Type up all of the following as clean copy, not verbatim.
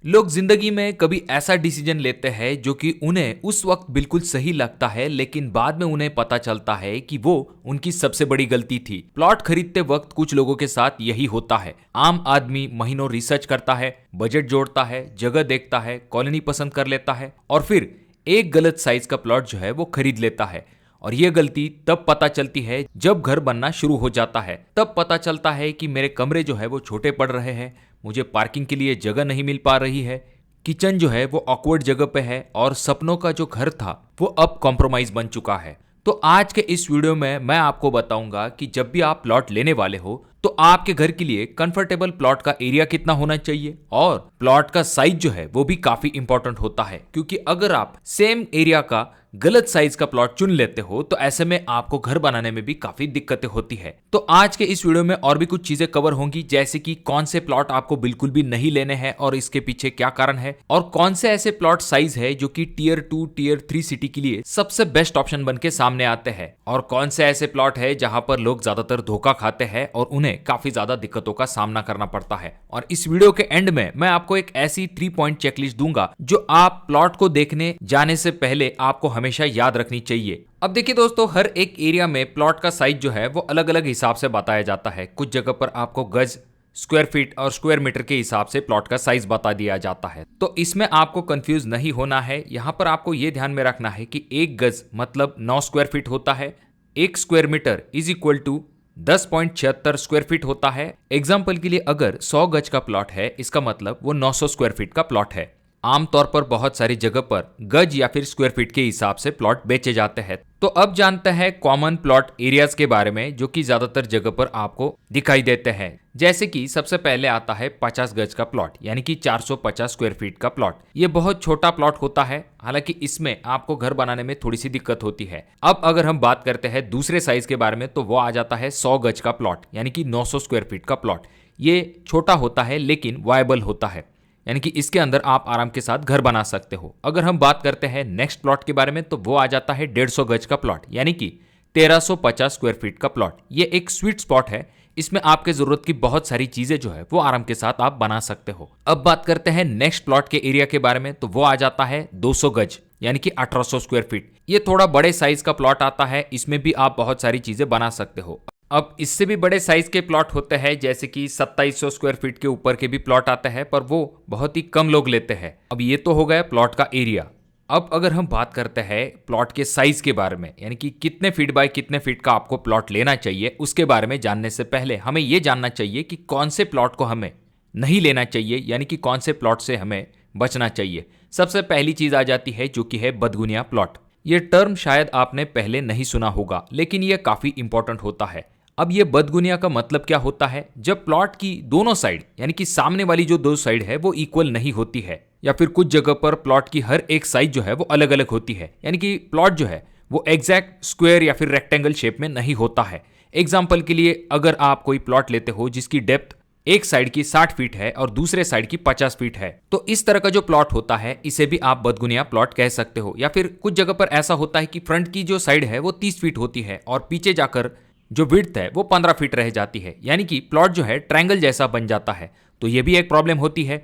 लोग जिंदगी में कभी ऐसा डिसीजन लेते हैं जो कि उन्हें उस वक्त बिल्कुल सही लगता है, लेकिन बाद में उन्हें पता चलता है कि वो उनकी सबसे बड़ी गलती थी। प्लॉट खरीदते वक्त कुछ लोगों के साथ यही होता है। आम आदमी महीनों रिसर्च करता है, बजट जोड़ता है, जगह देखता है, कॉलोनी पसंद कर लेता है और फिर एक गलत साइज का प्लॉट जो है वो खरीद लेता है। और ये गलती तब पता चलती है जब घर बनना शुरू हो जाता है। तब पता चलता है कि मेरे कमरे जो है वो छोटे पड़ रहे हैं, मुझे पार्किंग के लिए जगह नहीं मिल पा रही है, किचन जो है वो ऑकवर्ड जगह पे है और सपनों का जो घर था वो अब कॉम्प्रोमाइज बन चुका है। तो आज के इस वीडियो में मैं आपको बताऊंगा कि जब भी आप प्लॉट लेने वाले हो तो आपके घर के लिए कंफर्टेबल प्लॉट का एरिया कितना होना चाहिए और प्लॉट का साइज जो है वो भी काफी इंपॉर्टेंट होता है, क्योंकि अगर आप सेम एरिया का गलत साइज का प्लॉट चुन लेते हो तो ऐसे में आपको घर बनाने में भी काफी दिक्कतें होती है। तो आज के इस वीडियो में और भी कुछ चीजें कवर होंगी, जैसे कि कौन से प्लॉट आपको बिल्कुल भी नहीं लेने हैं और इसके पीछे क्या कारण है, और कौन से ऐसे प्लॉट साइज है जो कि टीयर 2 टीयर 3 सिटी के लिए सबसे बेस्ट ऑप्शन बन के सामने आते हैं, और कौन से ऐसे प्लॉट है जहां पर लोग ज्यादातर धोखा खाते हैं और उन्हें काफी ज्यादा दिक्कतों का सामना करना पड़ता है। और इस वीडियो के एंड में मैं आपको एक ऐसी 3 पॉइंट चेकलिस्ट दूंगा जो आप प्लॉट को देखने जाने से पहले आपको हमेशा याद रखनी चाहिए। अब देखिए दोस्तों, हर एक एरिया में प्लॉट का साइज जो है वो अलग अलग हिसाब से बताया जाता है। कुछ जगह पर आपको गज, स्क्वायर फीट और स्क्वायर मीटर के हिसाब से प्लॉट का साइज बता दिया जाता है। तो इसमें आपको कंफ्यूज नहीं होना है। यहाँ पर आपको ये ध्यान में रखना है कि एक गज मतलब 9 स्क्वायर फीट होता है, एक square metre is equal to 10.76 square feet होता है। एग्जाम्पल के लिए अगर 100 गज का प्लॉट है, इसका मतलब वो 900 स्क्वायर फीट का प्लॉट है। आमतौर पर बहुत सारी जगह पर गज या फिर स्क्वायर फीट के हिसाब से प्लॉट बेचे जाते हैं। तो अब जानते हैं कॉमन प्लॉट एरियाज के बारे में जो कि ज्यादातर जगह पर आपको दिखाई देते हैं। जैसे कि सबसे पहले आता है 50 गज का प्लॉट, यानी कि 450 स्क्वायर फीट का प्लॉट। ये बहुत छोटा प्लॉट होता है, हालांकि इसमें आपको घर बनाने में थोड़ी सी दिक्कत होती है। अब अगर हम बात करते हैं दूसरे साइज के बारे में तो वो आ जाता है 100 गज का प्लॉट, यानी कि 900 स्क्वायर फीट का प्लॉट। ये छोटा होता है लेकिन वायबल होता है, यानी कि इसके अंदर आप आराम के साथ घर बना सकते हो। अगर हम बात करते हैं नेक्स्ट प्लॉट के बारे में तो वो आ जाता है 150 गज का प्लॉट, यानी कि 1350 स्क्वायर फीट का प्लॉट। ये एक स्वीट स्पॉट है, इसमें आपके जरूरत की बहुत सारी चीजें जो है वो आराम के साथ आप बना सकते हो। अब बात करते हैं नेक्स्ट प्लॉट के एरिया के बारे में तो वो आ जाता है 200 गज, यानी कि 1800 स्क्वायर फीट। ये थोड़ा बड़े साइज का प्लॉट आता है, इसमें भी आप बहुत सारी चीजें बना सकते हो। अब इससे भी बड़े साइज के प्लॉट होते हैं, जैसे कि 2700 स्क्वायर फीट के ऊपर के भी प्लॉट आते हैं, पर वो बहुत ही कम लोग लेते हैं। अब ये तो हो गया प्लॉट का एरिया। अब अगर हम बात करते हैं प्लॉट के साइज के बारे में, यानी कि कितने फीट बाय कितने फीट का आपको प्लॉट लेना चाहिए, उसके बारे में जानने से पहले हमें यह जानना चाहिए कि कौन से प्लॉट को हमें नहीं लेना चाहिए, यानी कि कौन से प्लॉट से हमें बचना चाहिए। सबसे पहली चीज आ जाती है जो कि है बदगुनिया प्लॉट। ये टर्म शायद आपने पहले नहीं सुना होगा, लेकिन ये काफी इंपॉर्टेंट होता है। अब ये बदगुनिया का मतलब क्या होता है? जब प्लॉट की दोनों साइड, यानी कि सामने वाली जो दो साइड है वो इक्वल नहीं होती है, या फिर कुछ जगह पर प्लॉट की हर एक साइड जो है वो अलग अलग होती है, यानी कि प्लॉट जो है वो एग्जैक्ट स्क्वायर या फिर रेक्टेंगल शेप में नहीं होता है। एग्जाम्पल के लिए अगर आप कोई प्लॉट लेते हो जिसकी डेप्थ एक साइड की 60 फीट है और दूसरे साइड की 50 फीट है, तो इस तरह का जो प्लॉट होता है इसे भी आप बदगुनिया प्लॉट कह सकते हो। या फिर कुछ जगह पर ऐसा होता है कि फ्रंट की जो साइड है वो 30 फीट होती है और पीछे जाकर जो विड्थ है वो 15 फीट रह जाती है, यानी कि प्लॉट जो है ट्रायंगल जैसा बन जाता है। तो ये भी एक प्रॉब्लम होती है।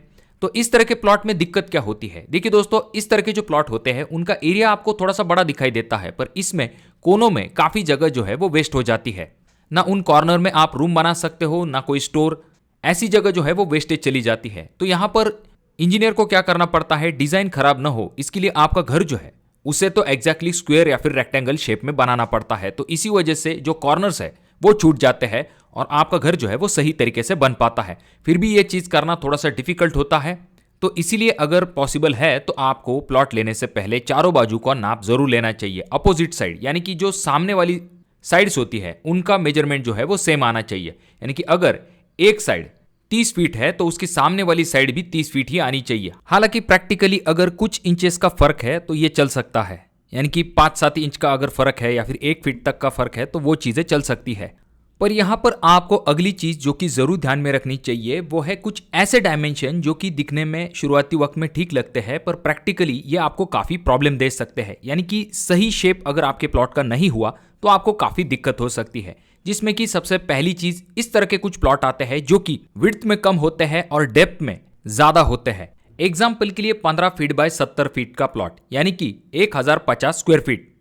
तो इस तरह के प्लॉट में दिक्कत क्या होती है? देखिए दोस्तों, इस तरह के जो प्लॉट होते हैं उनका एरिया आपको थोड़ा सा बड़ा दिखाई देता है, पर इसमें कोनों में काफी जगह जो है वो वेस्ट हो जाती है। ना उन कॉर्नर में आप रूम बना सकते हो, ना कोई स्टोर, ऐसी जगह जो है वो वेस्टेज चली जाती है। तो यहां पर इंजीनियर को क्या करना पड़ता है, डिजाइन खराब ना हो इसके लिए आपका घर जो है उसे तो एग्जैक्टली स्क्वायर या फिर रेक्टेंगल शेप में बनाना पड़ता है। तो इसी वजह से जो कॉर्नर्स है वो छूट जाते हैं और आपका घर जो है वो सही तरीके से बन पाता है। फिर भी ये चीज करना थोड़ा सा डिफिकल्ट होता है। तो इसीलिए अगर पॉसिबल है तो आपको प्लॉट लेने से पहले चारों बाजू का नाप जरूर लेना चाहिए। अपोजिट साइड, यानी कि जो सामने वाली साइड्स होती है उनका मेजरमेंट जो है वो सेम आना चाहिए। यानी कि अगर एक साइड 30 फीट है तो उसकी सामने वाली साइड भी 30 फीट ही आनी चाहिए। हालांकि प्रैक्टिकली अगर कुछ इंचेस का फर्क है तो ये चल सकता है, यानी कि 5-7 इंच का अगर फर्क है या फिर 1 फीट तक का फर्क है तो वो चीजें चल सकती है। पर यहां पर आपको अगली चीज जो कि जरूर ध्यान में रखनी चाहिए वो है कुछ ऐसे डायमेंशन जो कि दिखने में शुरुआती वक्त में ठीक लगते हैं पर प्रैक्टिकली ये आपको काफी प्रॉब्लम दे सकते हैं। यानी कि सही शेप अगर आपके प्लॉट का नहीं हुआ तो आपको काफी दिक्कत हो सकती है, जिसमें कि सबसे पहली चीज इस तरह के कुछ प्लॉट आते हैं जो कि विड्थ में कम होते हैं और डेप्थ में ज्यादा होते हैं। एग्जाम्पल के लिए 15 फीट बाय 70 फीट का प्लॉट यानी कि 1050 स्क्वायर फीट।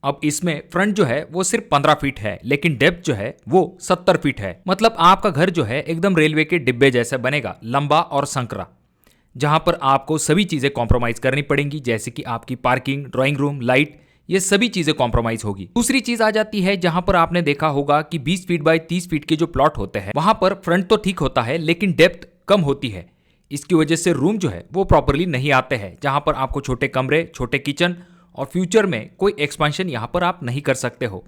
अब इसमें फ्रंट जो है वो सिर्फ 15 फीट है, लेकिन डेप्थ जो है वो 70 फीट है। मतलब आपका घर जो है एकदम रेलवे के डिब्बे जैसा बनेगा, लंबा और संकरा, जहां पर आपको सभी चीजें कॉम्प्रोमाइज करनी पड़ेंगी, जैसे कि आपकी पार्किंग, ड्राइंग रूम, लाइट, ये सभी चीजें कॉम्प्रोमाइज होगी। दूसरी चीज आ जाती है जहां पर आपने देखा होगा कि 20 फीट बाय 30 फीट के जो प्लॉट होते हैं वहां पर फ्रंट तो ठीक होता है लेकिन डेप्थ कम होती है। इसकी वजह से रूम जो है वो प्रॉपरली नहीं आते हैं, जहां पर आपको छोटे कमरे, छोटे किचन और फ्यूचर में कोई एक्सपेंशन यहां पर आप नहीं कर सकते हो।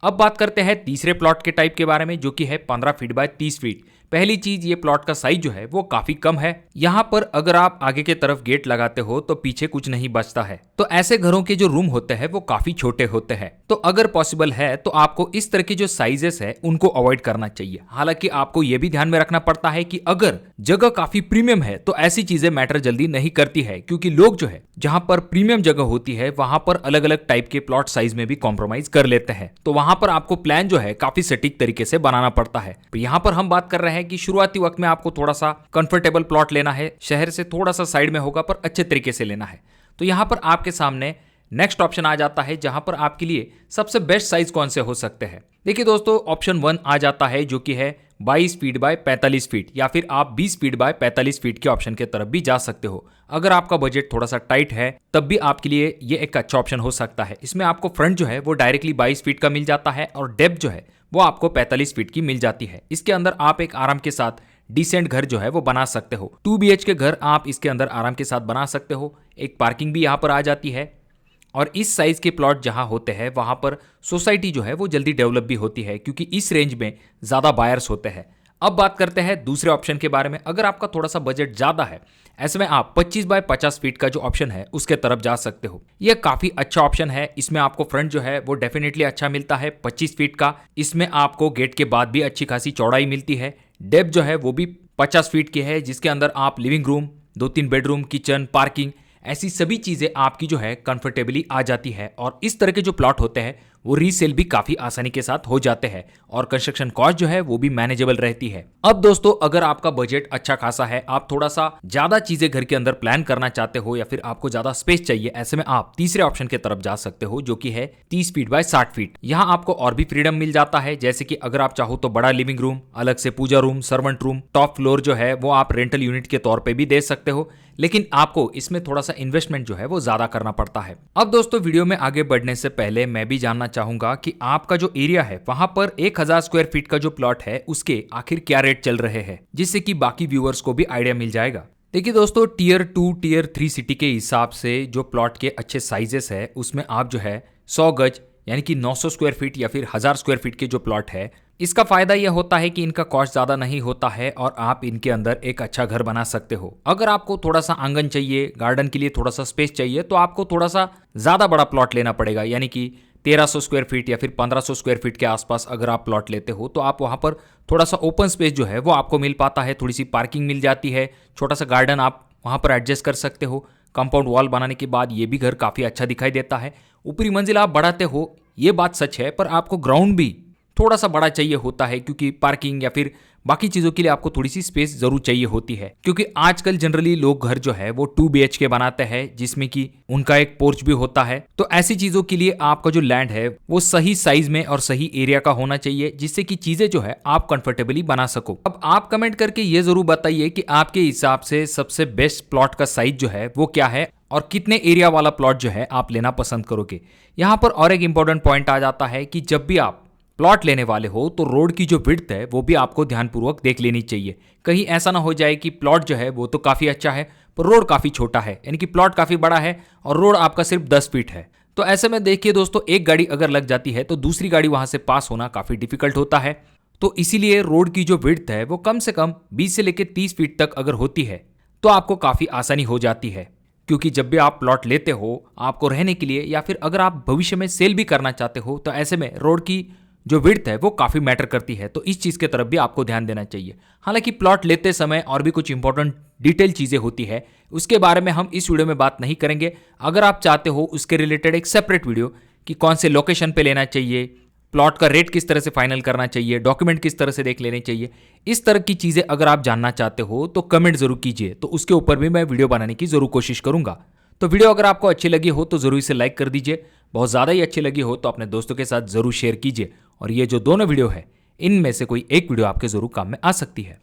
अब बात करते हैं तीसरे प्लॉट के टाइप के बारे में, जो कि है 15 फीट बाय 30 फीट। पहली चीज, ये प्लॉट का साइज जो है वो काफी कम है। यहाँ पर अगर आप आगे के तरफ गेट लगाते हो तो पीछे कुछ नहीं बचता है। तो ऐसे घरों के जो रूम होते हैं वो काफी छोटे होते हैं। तो अगर पॉसिबल है तो आपको इस तरह के जो साइजेस है उनको अवॉइड करना चाहिए। हालांकि आपको ये भी ध्यान में रखना पड़ता है कि अगर जगह काफी प्रीमियम है तो ऐसी चीजें मैटर जल्दी नहीं करती है, क्योंकि लोग जो है जहां पर प्रीमियम जगह होती है वहां पर अलग अलग टाइप के प्लॉट साइज में भी कॉम्प्रोमाइज कर लेते हैं। तो वहां पर आपको प्लान जो है काफी सटीक तरीके से बनाना पड़ता है। तो यहाँ पर हम बात कर रहे हैं कि शुरुआती वक्त में आपको थोड़ा सा कंफर्टेबल प्लॉट लेना है, शहर से थोड़ा सा साइड में होगा पर अच्छे तरीके से लेना है। तो यहाँ पर आपके सामने नेक्स्ट ऑप्शन आ जाता है जहां पर आपके लिए सबसे बेस्ट साइज कौन से हो सकते हैं। देखिए दोस्तों, ऑप्शन 1 आ जाता है जो कि है 22 फीट बाय 45 फीट, या फिर आप 20 फीट बाय 45 फीट के ऑप्शन के तरफ भी जा सकते हो। अगर आपका बजट थोड़ा सा टाइट है तब भी आपके लिए ये एक अच्छा ऑप्शन हो सकता है। इसमें आपको फ्रंट जो है वो डायरेक्टली 22 फीट का मिल जाता है और डेप्थ जो है वो आपको 45 फीट की मिल जाती है। इसके अंदर आप एक आराम के साथ डिसेंट घर जो है वो बना सकते हो। 2 BH के घर आप इसके अंदर आराम के साथ बना सकते हो। एक पार्किंग भी यहाँ पर आ जाती है और इस साइज के प्लॉट जहां होते हैं वहां पर सोसाइटी जो है वो जल्दी डेवलप भी होती है, क्योंकि इस रेंज में ज्यादा बायर्स होते हैं। अब बात करते हैं दूसरे ऑप्शन के बारे में। अगर आपका थोड़ा सा बजट ज्यादा है, ऐसे में आप 25 बाय 50 फीट का जो ऑप्शन है उसके तरफ जा सकते हो। यह काफी अच्छा ऑप्शन है। इसमें आपको फ्रंट जो है वो डेफिनेटली अच्छा मिलता है 25 फीट का। इसमें आपको गेट के बाद भी अच्छी खासी चौड़ाई मिलती है। डेप्थ जो है वो भी 50 फीट की है, जिसके अंदर आप living room, 2-3 bedroom, kitchen, parking, ऐसी सभी चीजें आपकी जो है कंफर्टेबली आ जाती है। और इस तरह के जो प्लॉट होते हैं वो रीसेल भी काफी आसानी के साथ हो जाते हैं और कंस्ट्रक्शन कॉस्ट जो है वो भी मैनेजेबल रहती है। अब दोस्तों, अगर आपका बजट अच्छा खासा है, आप थोड़ा सा ज्यादा चीजें घर के अंदर प्लान करना चाहते हो या फिर आपको ज्यादा स्पेस चाहिए, ऐसे में आप तीसरे ऑप्शन की तरफ जा सकते हो जो कि है 30 फीट बाय 60 फीट। यहाँ आपको और भी फ्रीडम मिल जाता है, जैसे कि अगर आप चाहो तो बड़ा लिविंग रूम, अलग से puja room, servant room, top floor जो है वो आप रेंटल यूनिट के तौर पर भी दे सकते हो, लेकिन आपको इसमें थोड़ा सा इन्वेस्टमेंट जो है वो ज्यादा करना पड़ता है। अब दोस्तों, वीडियो में आगे बढ़ने से पहले मैं भी जानना चाहूंगा कि आपका जो एरिया है वहां पर 1000 स्क्वायर फीट का जो प्लॉट है उसके आखिर क्या रेट चल रहे हैं, जिससे कि बाकी व्यूअर्स को भी आइडिया मिल जाएगा। देखिए दोस्तों, टियर 2, टियर 3 सिटी के हिसाब से जो प्लॉट के अच्छे साइजेस है उसमें आप जो है 100 गज यानी कि 900 स्क्वायर फीट या फिर 1000 स्क्वायर फीट के जो प्लॉट है, इसका फायदा यह होता है कि इनका कॉस्ट ज्यादा नहीं होता है और आप इनके अंदर एक अच्छा घर बना सकते हो। अगर आपको थोड़ा सा आंगन चाहिए, गार्डन के लिए थोड़ा सा स्पेस चाहिए, तो आपको थोड़ा सा ज्यादा बड़ा प्लॉट लेना पड़ेगा, यानी कि 1300 स्क्वायर फीट या फिर 1500 स्क्वायर फीट के आसपास अगर आप प्लॉट लेते हो तो आप वहां पर थोड़ा सा ओपन स्पेस जो है वो आपको मिल पाता है, थोड़ी सी पार्किंग मिल जाती है, छोटा सा गार्डन आप वहां पर एडजस्ट कर सकते हो। कंपाउंड वॉल बनाने के बाद ये भी घर काफी अच्छा दिखाई देता है। ऊपरी मंजिल आप बढ़ाते हो, ये बात सच है, पर आपको ग्राउंड भी थोड़ा सा बड़ा चाहिए होता है, क्योंकि पार्किंग या फिर बाकी चीजों के लिए आपको थोड़ी सी स्पेस जरूर चाहिए होती है। क्योंकि आजकल जनरली लोग घर जो है वो 2 BH बनाते हैं, जिसमें कि उनका एक पोर्च भी होता है। तो ऐसी चीजों के लिए आपका जो लैंड है वो सही साइज में और सही एरिया का होना चाहिए, जिससे कि चीजें जो है आप कंफर्टेबली बना सको। अब आप कमेंट करके ये जरूर बताइए कि आपके हिसाब से सबसे बेस्ट प्लॉट का साइज जो है वो क्या है और कितने एरिया वाला प्लॉट जो है आप लेना पसंद करोगे। यहाँ पर और एक इंपॉर्टेंट पॉइंट आ जाता है कि जब भी आप प्लॉट लेने वाले हो तो रोड की जो विड्थ है वो भी आपको ध्यानपूर्वक देख लेनी चाहिए। कहीं ऐसा ना हो जाए कि प्लॉट जो है वो तो काफी अच्छा है पर रोड काफी छोटा है, यानी कि प्लॉट काफी बड़ा है और रोड आपका सिर्फ 10 फीट है। तो ऐसे में देखिए दोस्तों, एक गाड़ी अगर लग जाती है तो दूसरी गाड़ी वहां से पास होना काफी डिफिकल्ट होता है। तो इसीलिए रोड की जो विड्थ है वो कम से कम 20 से लेकर 30 फीट तक अगर होती है तो आपको काफी आसानी हो जाती है। क्योंकि जब भी आप प्लॉट लेते हो आपको रहने के लिए या फिर अगर आप भविष्य में सेल भी करना चाहते हो तो ऐसे में रोड की जो विड्थ है वो काफी मैटर करती है। तो इस चीज के तरफ भी आपको ध्यान देना चाहिए। हालांकि प्लॉट लेते समय और भी कुछ इंपॉर्टेंट डिटेल चीजें होती है, उसके बारे में हम इस वीडियो में बात नहीं करेंगे। अगर आप चाहते हो उसके रिलेटेड एक सेपरेट वीडियो कि कौन से लोकेशन पे लेना चाहिए, प्लॉट का रेट किस तरह से फाइनल करना चाहिए, डॉक्यूमेंट किस तरह से देख लेने चाहिए, इस तरह की चीज़ें अगर आप जानना चाहते हो तो कमेंट जरूर कीजिए, तो उसके ऊपर भी मैं वीडियो बनाने की जरूर कोशिश करूंगा। तो वीडियो अगर आपको अच्छी लगी हो तो जरूर इसे लाइक कर दीजिए, बहुत ज़्यादा ही अच्छी लगी हो तो अपने दोस्तों के साथ जरूर शेयर कीजिए, और ये जो दोनों वीडियो है इनमें से कोई एक वीडियो आपके जरूर काम में आ सकती है।